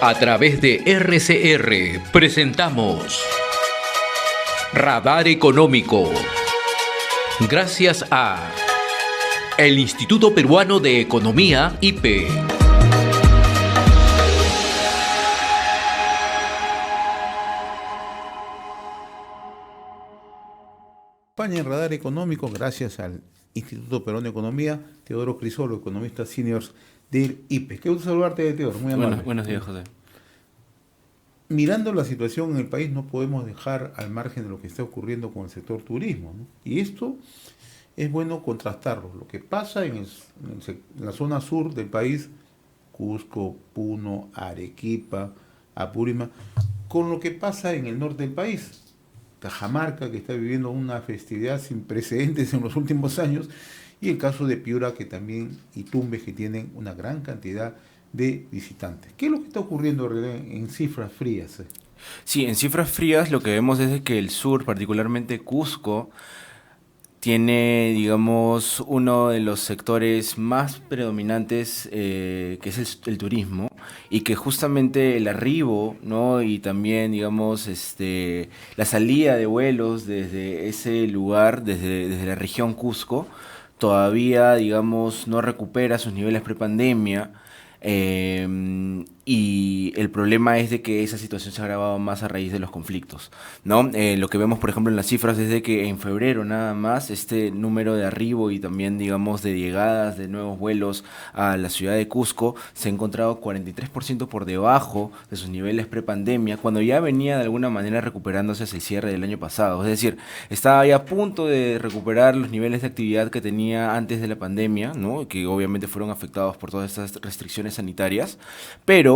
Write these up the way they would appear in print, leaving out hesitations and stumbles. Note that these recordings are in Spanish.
A través de RCR presentamos Radar Económico. Gracias a el Instituto Peruano de Economía, IPE. España en Radar Económico, gracias al Instituto Peruano de Economía, Teodoro Crisolo, economista senior del IPE. Qué gusto saludarte, Teodoro, muy amable. Buenos días, José. Mirando la situación en el país, no podemos dejar al margen de lo que está ocurriendo con el sector turismo, ¿no? Y esto es bueno contrastarlo. Lo que pasa en la zona sur del país, Cusco, Puno, Arequipa, Apurímac, con lo que pasa en el norte del país. Cajamarca, que está viviendo una festividad sin precedentes en los últimos años, y el caso de Piura, que también, y Tumbes, que tienen una gran cantidad de visitantes. ¿Qué es lo que está ocurriendo en cifras frías? Sí, en cifras frías lo que vemos es que el sur, particularmente Cusco, tiene, digamos, uno de los sectores más predominantes, que es el turismo, y que justamente el arribo, ¿no? Y también, digamos, la salida de vuelos desde ese lugar, desde la región Cusco, todavía, digamos, no recupera sus niveles prepandemia. Y el problema es de que esa situación se ha agravado más a raíz de los conflictos, ¿no? Lo que vemos, por ejemplo, en las cifras es de que en febrero nada más este número de arribo y también, digamos, de llegadas de nuevos vuelos a la ciudad de Cusco se ha encontrado 43% por debajo de sus niveles prepandemia, cuando ya venía de alguna manera recuperándose hacia el cierre del año pasado. Es decir, estaba ya a punto de recuperar los niveles de actividad que tenía antes de la pandemia, ¿no? Que obviamente fueron afectados por todas estas restricciones sanitarias, pero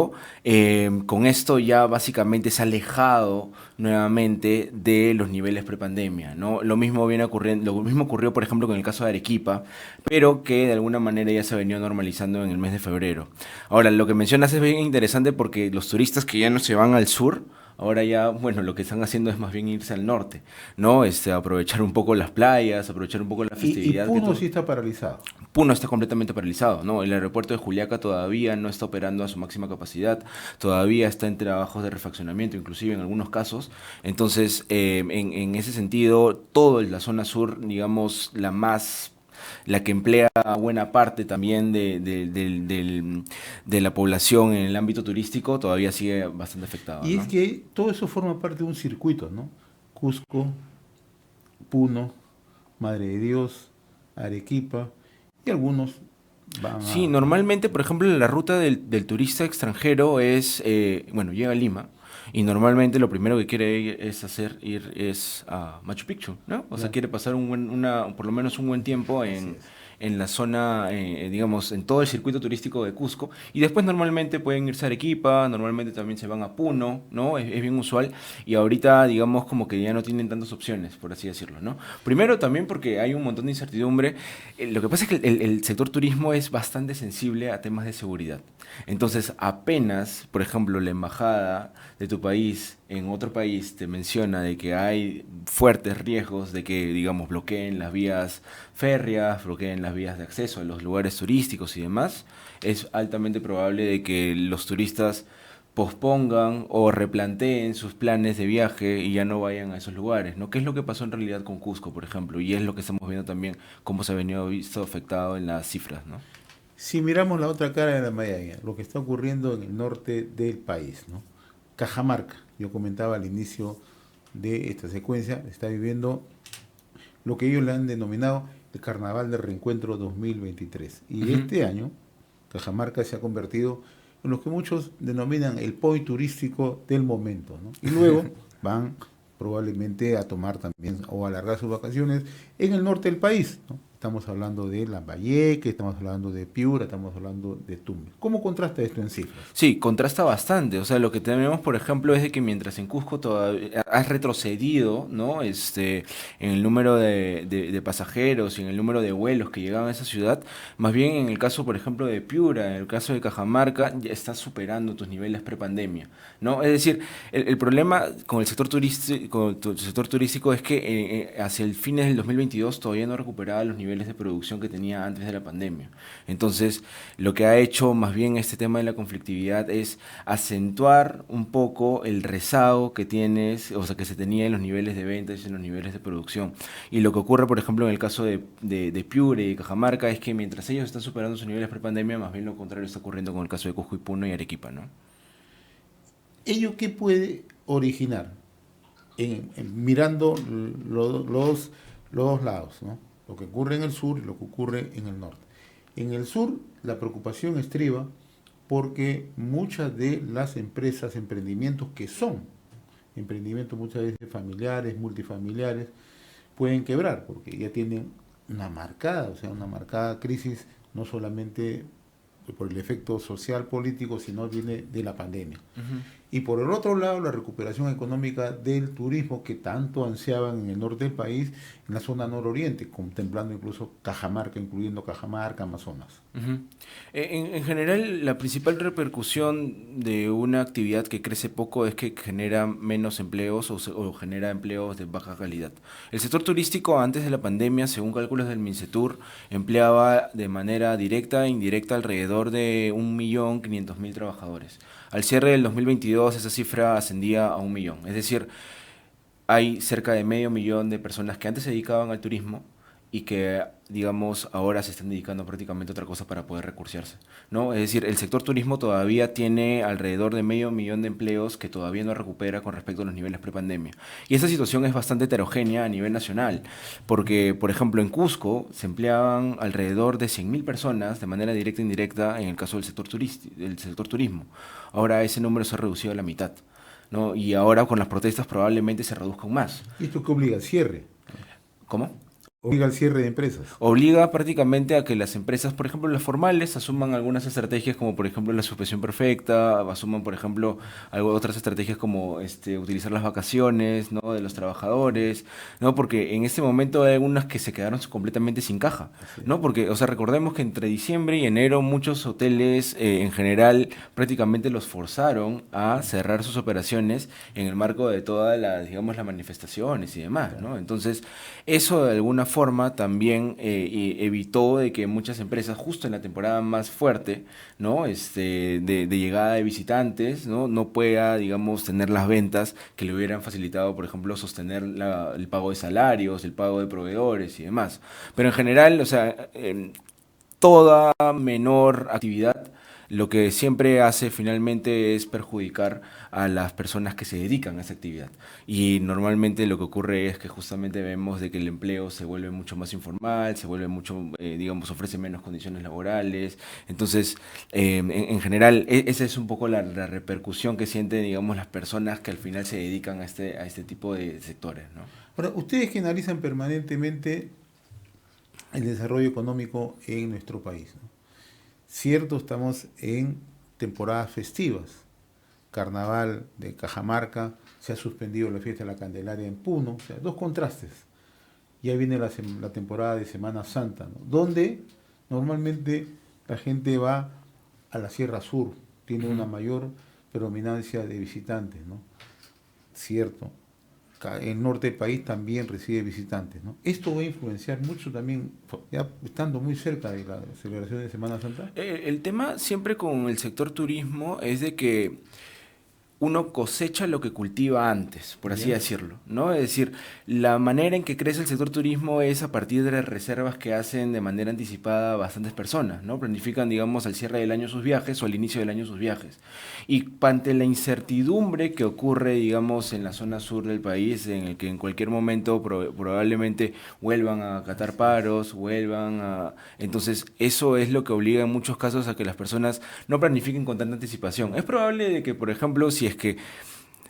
con esto ya básicamente se ha alejado nuevamente de los niveles prepandemia, ¿no? Lo mismo ocurrió, por ejemplo, con el caso de Arequipa, pero que de alguna manera ya se ha venido normalizando en el mes de febrero. Ahora, lo que mencionas es bien interesante porque los turistas que ya no se van al sur, ahora ya, bueno, lo que están haciendo es más bien irse al norte, ¿no? Aprovechar un poco las playas, aprovechar un poco la festividad. Y Puno sí está paralizado. Puno está completamente paralizado, ¿no? El aeropuerto de Juliaca todavía no está operando a su máxima capacidad, todavía está en trabajos de refaccionamiento, inclusive en algunos casos. Entonces, en ese sentido, toda la zona sur, digamos, la que emplea buena parte también de la población en el ámbito turístico, todavía sigue bastante afectada, Y ¿no? es que todo eso forma parte de un circuito, ¿no? Cusco, Puno, Madre de Dios, Arequipa, y algunos van Sí, normalmente, por ejemplo, la ruta del turista extranjero es, bueno, llega a Lima y normalmente lo primero que quiere ir es a Machu Picchu, ¿no? O sea, Claro. quiere pasar por lo menos un buen tiempo Así es. en la zona, digamos, en todo el circuito turístico de Cusco, y después normalmente pueden irse a Arequipa, normalmente también se van a Puno, ¿no? Es bien usual, y ahorita, digamos, como que ya no tienen tantas opciones, por así decirlo, ¿no? Primero también porque hay un montón de incertidumbre. Lo que pasa es que el sector turismo es bastante sensible a temas de seguridad. Entonces, apenas, por ejemplo, la embajada de tu país en otro país te menciona de que hay fuertes riesgos de que, digamos, bloqueen las vías férreas, bloqueen las vías de acceso a los lugares turísticos y demás, es altamente probable de que los turistas pospongan o replanteen sus planes de viaje y ya no vayan a esos lugares, ¿no? ¿Qué es lo que pasó en realidad con Cusco, por ejemplo? Y es lo que estamos viendo también, cómo se ha venido visto afectado en las cifras, ¿no? Si miramos la otra cara de la medalla, lo que está ocurriendo en el norte del país, ¿no? Cajamarca, yo comentaba al inicio de esta secuencia, está viviendo lo que ellos le han denominado el Carnaval de Reencuentro 2023. Y este año, Cajamarca se ha convertido en lo que muchos denominan el point turístico del momento, ¿no? Y luego van probablemente a tomar también o a alargar sus vacaciones en el norte del país, ¿no? Estamos hablando de Lambayeque, estamos hablando de Piura, estamos hablando de Tumbes. ¿Cómo contrasta esto en cifras? Sí, contrasta bastante. O sea, lo que tenemos, por ejemplo, es de que mientras en Cusco todavía has retrocedido, ¿no? En el número de pasajeros y en el número de vuelos que llegaban a esa ciudad, más bien en el caso, por ejemplo, de Piura, en el caso de Cajamarca, ya estás superando tus niveles prepandemia, ¿no? Es decir, el problema con el sector turístico es que hacia el fines del 2022 todavía no recuperaba los niveles niveles de producción que tenía antes de la pandemia. Entonces, lo que ha hecho más bien este tema de la conflictividad es acentuar un poco el rezago que tienes, o sea, que se tenía en los niveles de ventas y en los niveles de producción. Y lo que ocurre, por ejemplo, en el caso de Piura y Cajamarca es que mientras ellos están superando sus niveles prepandemia, más bien lo contrario está ocurriendo con el caso de Cusco y Puno y Arequipa, ¿no? ¿Ello qué puede originar? Mirando los dos lados, ¿no? Lo que ocurre en el sur y lo que ocurre en el norte. En el sur, la preocupación estriba porque muchas de las empresas, emprendimientos que son emprendimientos muchas veces familiares, multifamiliares, pueden quebrar porque ya tienen una marcada crisis, no solamente por el efecto social político, sino viene de la pandemia. Uh-huh. Y por el otro lado, la recuperación económica del turismo que tanto ansiaban en el norte del país, en la zona nororiente, contemplando incluso Cajamarca, incluyendo Cajamarca, Amazonas. Uh-huh. En general, la principal repercusión de una actividad que crece poco es que genera menos empleos o genera empleos de baja calidad. El sector turístico antes de la pandemia, según cálculos del Mincetur, empleaba de manera directa e indirecta alrededor de 1.500.000 trabajadores. Al cierre del 2022 esa cifra ascendía a 1 millón. Es decir, hay cerca de 500.000 de personas que antes se dedicaban al turismo y que, digamos, ahora se están dedicando prácticamente a otra cosa para poder recursearse, ¿no? Es decir, el sector turismo todavía tiene alrededor de 500.000 de empleos que todavía no recupera con respecto a los niveles prepandemia. Y esta situación es bastante heterogénea a nivel nacional, porque, por ejemplo, en Cusco se empleaban alrededor de 100.000 personas de manera directa e indirecta en el caso del sector turismo. Ahora ese número se ha reducido a la mitad, ¿no? Y ahora con las protestas probablemente se reduzcan más. ¿Y esto qué obliga al cierre? ¿Cómo? Obliga al cierre de empresas. Obliga prácticamente a que las empresas, por ejemplo, las formales, asuman algunas estrategias como, por ejemplo, la suspensión perfecta, asuman, por ejemplo, otras estrategias como utilizar las vacaciones, ¿no?, de los trabajadores, ¿no? Porque en este momento hay algunas que se quedaron completamente sin caja, ¿no? Porque, o sea, recordemos que entre diciembre y enero muchos hoteles, en general, prácticamente los forzaron a cerrar sus operaciones en el marco de todas las, digamos, las manifestaciones y demás, ¿no? Entonces, eso de alguna forma también evitó de que muchas empresas justo en la temporada más fuerte, ¿no?, de llegada de visitantes, no pueda, digamos, tener las ventas que le hubieran facilitado, por ejemplo, sostener el pago de salarios, el pago de proveedores y demás. Pero en general, o sea, toda menor actividad lo que siempre hace finalmente es perjudicar a las personas que se dedican a esa actividad. Y normalmente lo que ocurre es que justamente vemos de que el empleo se vuelve mucho más informal, se vuelve mucho, digamos, ofrece menos condiciones laborales. Entonces, en general, esa es un poco la repercusión que sienten, digamos, las personas que al final se dedican a este tipo de sectores, ¿no? Ahora, ustedes que analizan permanentemente el desarrollo económico en nuestro país, ¿no? Cierto, estamos en temporadas festivas. Carnaval de Cajamarca, se ha suspendido la fiesta de la Candelaria en Puno, o sea, dos contrastes. Ya viene la temporada de Semana Santa, ¿no?, donde normalmente la gente va a la Sierra Sur, tiene una mayor predominancia de visitantes, ¿no? Cierto. El norte del país también recibe visitantes, ¿no? Esto va a influenciar mucho también, ya estando muy cerca de la celebración de Semana Santa. El tema siempre con el sector turismo es de que uno cosecha lo que cultiva antes, por así decirlo, ¿no? Es decir, la manera en que crece el sector turismo es a partir de las reservas que hacen de manera anticipada bastantes personas, ¿no? Planifican, digamos, al cierre del año sus viajes o al inicio del año sus viajes. Y ante la incertidumbre que ocurre, digamos, en la zona sur del país, en el que en cualquier momento probablemente vuelvan a acatar paros, Entonces, eso es lo que obliga en muchos casos a que las personas no planifiquen con tanta anticipación. Es probable de que, por ejemplo, si es que,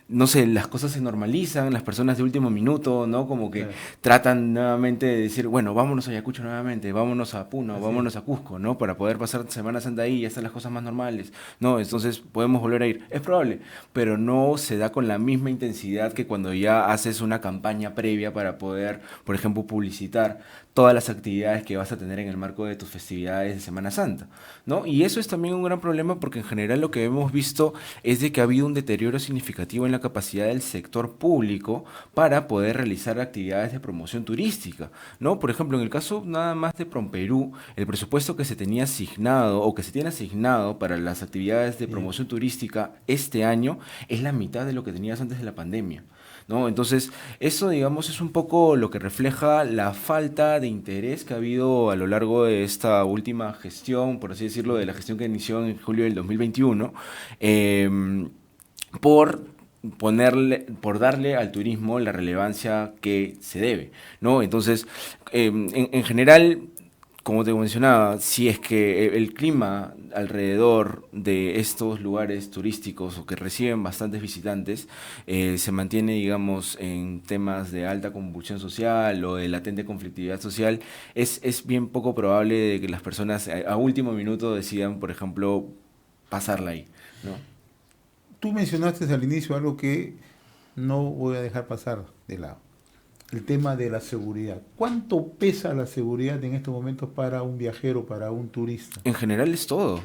no sé, las cosas se normalizan, las personas de último minuto, ¿no? Como que tratan nuevamente de decir, bueno, vámonos a Ayacucho nuevamente, vámonos a Puno, vámonos a Cusco, ¿no? Para poder pasar Semana Santa ahí y ya están las cosas más normales, ¿no? Entonces podemos volver a ir. Es probable, pero no se da con la misma intensidad que cuando ya haces una campaña previa para poder, por ejemplo, publicitar todas las actividades que vas a tener en el marco de tus festividades de Semana Santa, ¿no? Y eso es también un gran problema porque en general lo que hemos visto es de que ha habido un deterioro significativo en la la capacidad del sector público para poder realizar actividades de promoción turística, ¿no? Por ejemplo, en el caso nada más de PROMPERÚ, el presupuesto que se tenía asignado o que se tiene asignado para las actividades de Sí. promoción turística este año es la mitad de lo que tenías antes de la pandemia, ¿no? Entonces, eso, digamos, es un poco lo que refleja la falta de interés que ha habido a lo largo de esta última gestión, por así decirlo, de la gestión que inició en julio del 2021, por por darle al turismo la relevancia que se debe, ¿no? Entonces, en general, como te mencionaba, si es que el clima alrededor de estos lugares turísticos o que reciben bastantes visitantes se mantiene, digamos, en temas de alta convulsión social o de latente conflictividad social, es bien poco probable de que las personas a último minuto decidan, por ejemplo, pasarla ahí, ¿no? Tú mencionaste al inicio algo que no voy a dejar pasar de lado. El tema de la seguridad. ¿Cuánto pesa la seguridad en estos momentos para un viajero, para un turista? En general es todo,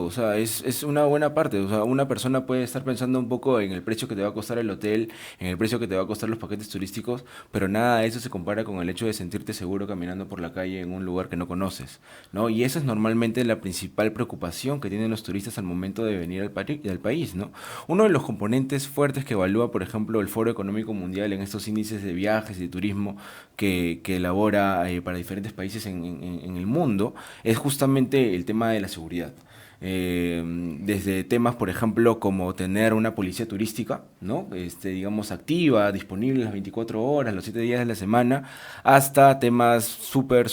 o sea, es una buena parte, o sea, una persona puede estar pensando un poco en el precio que te va a costar el hotel, en el precio que te va a costar los paquetes turísticos, pero nada de eso se compara con el hecho de sentirte seguro caminando por la calle en un lugar que no conoces, ¿no? Y esa es normalmente la principal preocupación que tienen los turistas al momento de venir al país, ¿no? Uno de los componentes fuertes que evalúa, por ejemplo, el Foro Económico Mundial en estos índices de viajes y de turismo que elabora para diferentes países en el mundo, es justamente el tema de la seguridad. Desde temas, por ejemplo, como tener una policía turística, ¿no? Digamos, activa, disponible las 24 horas, los 7 días de la semana, hasta temas súper,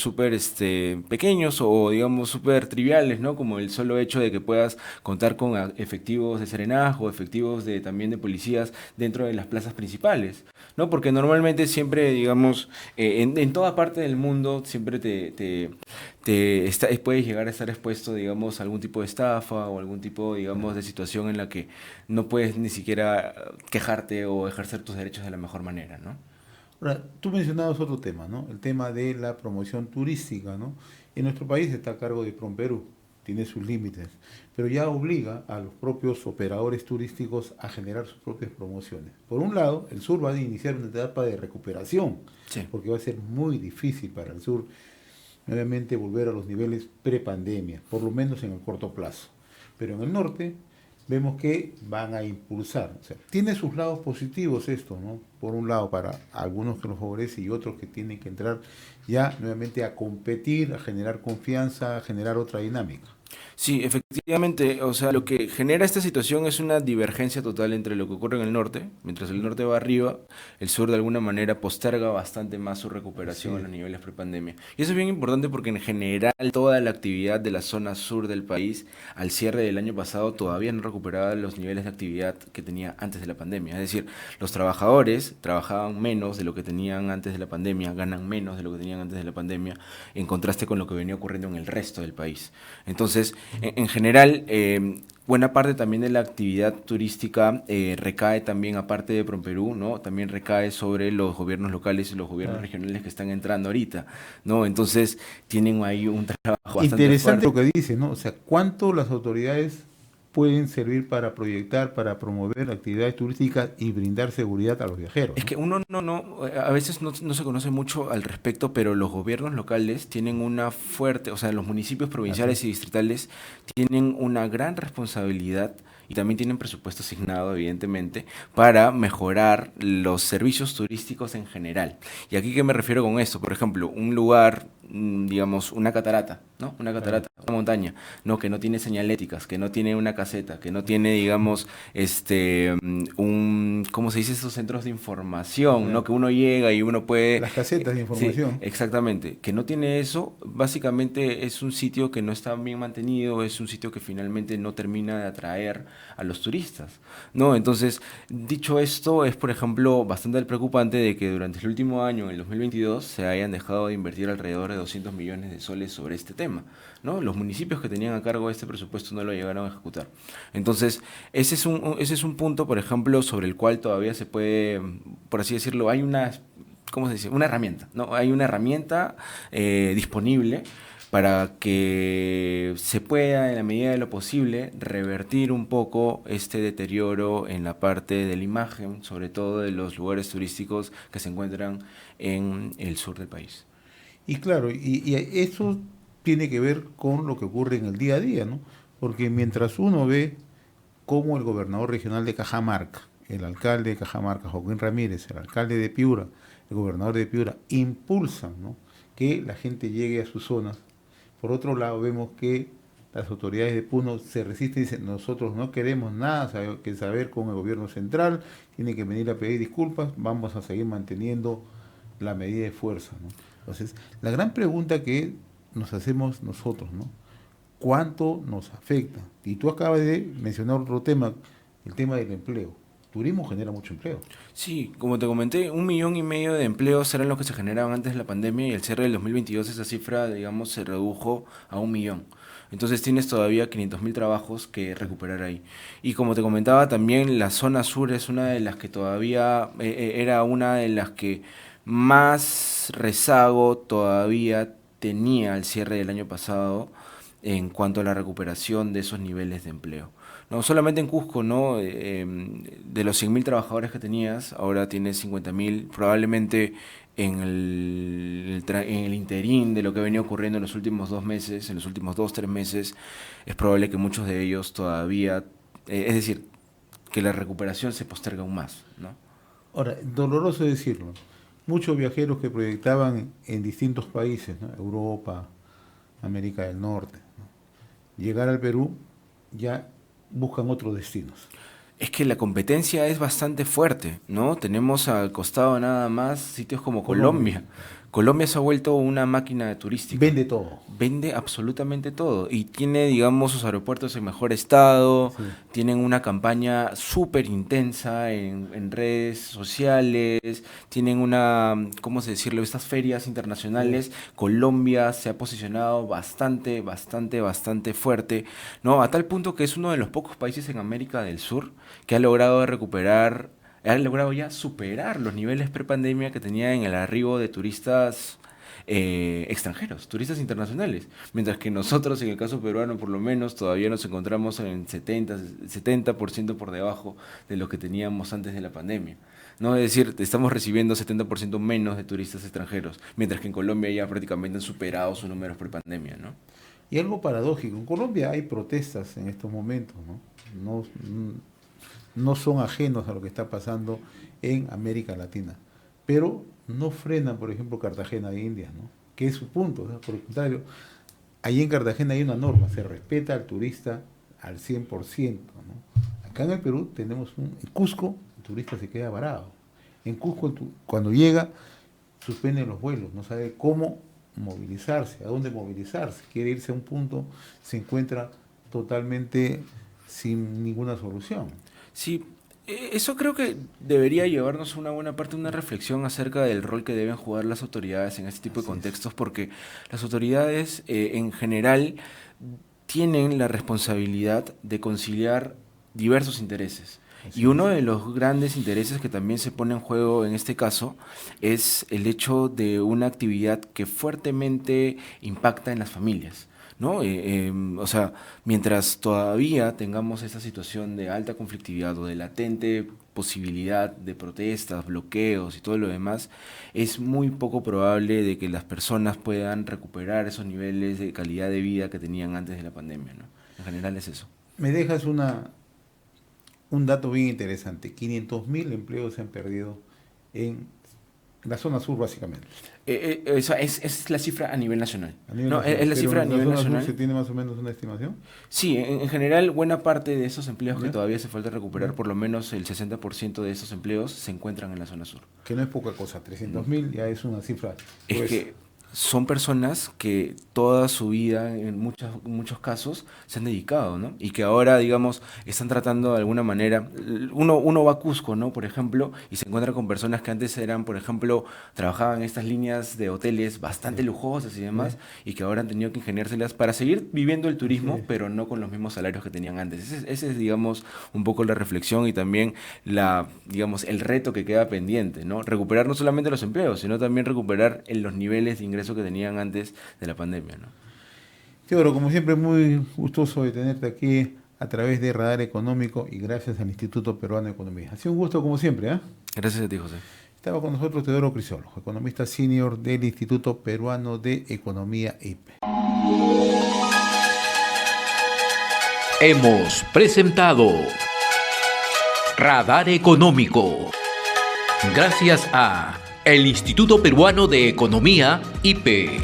pequeños o, digamos, súper triviales, ¿no? Como el solo hecho de que puedas contar con efectivos de serenazgo, efectivos también de policías dentro de las plazas principales, ¿no? Porque normalmente siempre, digamos, en toda parte del mundo siempre puedes llegar a estar expuesto, digamos, a algún tipo de estafa o algún tipo, digamos, de situación en la que no puedes ni siquiera quejarte o ejercer tus derechos de la mejor manera, ¿no? Ahora, tú mencionabas otro tema, ¿no? El tema de la promoción turística, ¿no? En nuestro país está a cargo de PROMPERÚ, tiene sus límites, pero ya obliga a los propios operadores turísticos a generar sus propias promociones. Por un lado, el sur va a iniciar una etapa de recuperación, Sí. porque va a ser muy difícil para el sur nuevamente volver a los niveles prepandemia, por lo menos en el corto plazo. Pero en el norte vemos que van a impulsar. O sea, tiene sus lados positivos esto, ¿no? Por un lado para algunos que los favorece y otros que tienen que entrar ya nuevamente a competir, a generar confianza, a generar otra dinámica. Sí, efectivamente, o sea, lo que genera esta situación es una divergencia total entre lo que ocurre en el norte, mientras el norte va arriba, el sur de alguna manera posterga bastante más su Así recuperación a es. los niveles prepandemia. Y eso es bien importante porque en general toda la actividad de la zona sur del país al cierre del año pasado todavía no recuperaba los niveles de actividad que tenía antes de la pandemia. Es decir, los trabajadores trabajaban menos de lo que tenían antes de la pandemia, ganan menos de lo que tenían antes de la pandemia, en contraste con lo que venía ocurriendo en el resto del país. Entonces, en general, buena parte también de la actividad turística recae también, aparte de PROMPERÚ, ¿no? También recae sobre los gobiernos locales y los gobiernos Claro. regionales que están entrando ahorita, ¿no? Entonces, tienen ahí un trabajo bastante Interesante fuerte. lo que dice, ¿no? O sea, cuánto las autoridades pueden servir para proyectar, para promover actividades turísticas y brindar seguridad a los viajeros, Es ¿no? que uno a veces no se conoce mucho al respecto, pero los gobiernos locales tienen una fuerte, o sea, los municipios Así es. provinciales y distritales tienen una gran responsabilidad y también tienen presupuesto asignado, evidentemente, para mejorar los servicios turísticos en general. ¿Y aquí qué me refiero con esto? Por ejemplo, un lugar, digamos, una catarata, ¿no? Una Claro. catarata, una montaña, ¿no? Que no tiene señaléticas, que no tiene una caseta, que no tiene, digamos, ¿cómo se dice? Esos centros de información, ¿no? Claro. Que uno llega y uno puede... Las casetas de Sí, información. exactamente. Que no tiene eso, básicamente es un sitio que no está bien mantenido, es un sitio que finalmente no termina de atraer a los turistas, ¿no? Entonces, dicho esto, es, por ejemplo, bastante preocupante de que durante el último año, en el 2022, se hayan dejado de invertir alrededor de 200 millones de soles sobre este tema, ¿no? Los municipios que tenían a cargo este presupuesto no lo llegaron a ejecutar. Entonces, ese es un punto, por ejemplo, sobre el cual todavía se puede, por así decirlo, hay una, ¿cómo se dice? Una herramienta, ¿no? Hay una herramienta disponible para que se pueda, en la medida de lo posible, revertir un poco este deterioro en la parte de la imagen, sobre todo de los lugares turísticos que se encuentran en el sur del país. Y claro, y eso tiene que ver con lo que ocurre en el día a día, ¿no? Porque mientras uno ve cómo el gobernador regional de Cajamarca, el alcalde de Cajamarca, Joaquín Ramírez, el alcalde de Piura, el gobernador de Piura, impulsan, ¿no?, que la gente llegue a sus zonas. Por otro lado, vemos que las autoridades de Puno se resisten y dicen, nosotros no queremos nada que saber con el gobierno central, tiene que venir a pedir disculpas, vamos a seguir manteniendo la medida de fuerza, ¿no? Entonces, la gran pregunta que nos hacemos nosotros, ¿no? ¿Cuánto nos afecta? Y tú acabas de mencionar otro tema, el tema del empleo. Turismo genera mucho empleo. Sí, como te comenté, 1,5 millones de empleos eran los que se generaban antes de la pandemia y al cierre del 2022 esa cifra, digamos, se redujo a 1 millón. Entonces tienes todavía 500.000 trabajos que recuperar ahí. Y como te comentaba, también la zona sur es una de las que todavía era una de las que más rezago todavía tenía al cierre del año pasado en cuanto a la recuperación de esos niveles de empleo. No solamente en Cusco, ¿no? De los 100.000 trabajadores que tenías, ahora tienes 50.000, probablemente en el interín de lo que ha venido ocurriendo en los últimos 2 meses, en los últimos 2, 3 meses, es probable que muchos de ellos todavía, es decir, que la recuperación se posterga aún más, ¿no? Ahora, doloroso decirlo, muchos viajeros que proyectaban en distintos países, ¿no?, Europa, América del Norte, ¿no?, llegar al Perú, ya buscan otros destinos. Es que la competencia es bastante fuerte, ¿no? Tenemos al costado nada más sitios como Colombia. Colombia. Colombia se ha vuelto una máquina de turística. Vende todo. Vende absolutamente todo y tiene, digamos, sus aeropuertos en mejor estado, Sí. tienen una campaña súper intensa en redes sociales, tienen una, ¿cómo se decirlo?, estas ferias internacionales. Colombia se ha posicionado bastante, bastante, bastante fuerte, ¿no? A tal punto que es uno de los pocos países en América del Sur que ha logrado recuperar, ha logrado ya superar los niveles prepandemia que tenía en el arribo de turistas extranjeros, turistas internacionales, mientras que nosotros en el caso peruano por lo menos todavía nos encontramos en 70% por debajo de lo que teníamos antes de la pandemia. No, es decir, estamos recibiendo 70% menos de turistas extranjeros, mientras que en Colombia ya prácticamente han superado sus números prepandemia, ¿no? Y algo paradójico, en Colombia hay protestas en estos momentos, ¿no? No, no son ajenos a lo que está pasando en América Latina, pero no frenan, por ejemplo, Cartagena de Indias, ¿no?, que es su punto, ¿no? Por el contrario, allí en Cartagena hay una norma, se respeta al turista al 100%, ¿no? Acá en el Perú tenemos en Cusco el turista se queda varado. En Cusco cuando llega suspende los vuelos, no sabe cómo movilizarse, a dónde movilizarse, quiere irse a un punto, se encuentra totalmente sin ninguna solución. Sí, eso creo que debería llevarnos a una buena parte de una reflexión acerca del rol que deben jugar las autoridades en este tipo de Así es. contextos, porque las autoridades en general tienen la responsabilidad de conciliar diversos intereses. Así Y uno es. de los grandes intereses que también se pone en juego en este caso es el hecho de una actividad que fuertemente impacta en las familias, ¿no? O sea, mientras todavía tengamos esta situación de alta conflictividad o de latente posibilidad de protestas, bloqueos y todo lo demás, es muy poco probable de que las personas puedan recuperar esos niveles de calidad de vida que tenían antes de la pandemia, ¿no? En general es eso. Me dejas un dato bien interesante. 500.000 empleos se han perdido en la zona sur, básicamente. Esa es la cifra a nivel nacional. A nivel No, nacional. es la Pero cifra a en la nivel zona sur nacional. se tiene más o menos una estimación. Sí, en general, buena parte de esos empleos que ¿Ya? todavía se falta recuperar, ¿Ya? por lo menos el 60% de esos empleos se encuentran en la zona sur. Que no es poca cosa. 300.000 ya es una cifra Es gruesa. que son personas que toda su vida, en muchos casos, se han dedicado, ¿no? Y que ahora, digamos, están tratando de alguna manera. Uno va a Cusco, ¿no? Por ejemplo, y se encuentra con personas que antes eran, por ejemplo, trabajaban en estas líneas de hoteles bastante lujosas y demás, y que ahora han tenido que ingeniárselas para seguir viviendo el turismo, Sí. pero no con los mismos salarios que tenían antes. Ese es, digamos, un poco la reflexión y también digamos, el reto que queda pendiente, ¿no? Recuperar no solamente los empleos, sino también recuperar los niveles de ingreso que tenían antes de la pandemia, ¿no? Teodoro, como siempre, muy gustoso de tenerte aquí a través de Radar Económico y gracias al Instituto Peruano de Economía. Ha sido un gusto como siempre, ¿eh? Gracias a ti, José. Estaba con nosotros Teodoro Crisólogo, economista senior del Instituto Peruano de Economía IPE. Hemos presentado Radar Económico. Gracias a el Instituto Peruano de Economía IPE.